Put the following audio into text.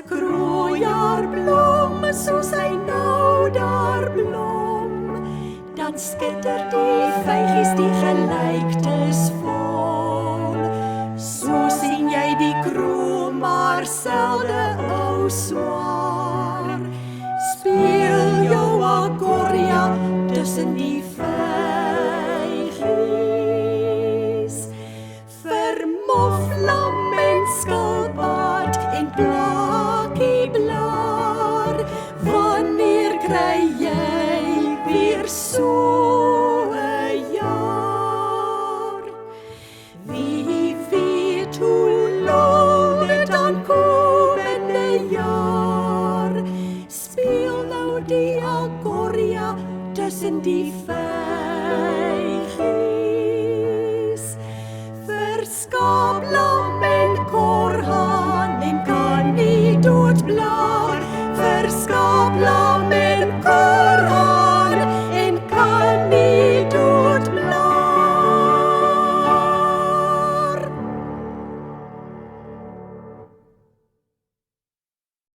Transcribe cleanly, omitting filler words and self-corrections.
kroejaar blom, soos hy nou daar blom, dan skitter die vygies die gelyktes vol. So sien jy die kroon, maar selde ou swaar. Speel jou akordia tussen die vygies. Vir moflam en skilpad en plakkie blaar, wanneer kry jy weer so 'n jaar? Wie weet hoe lang dit dan komende jaar? Speel nou die akordia tussen die vygies. Vir skaapla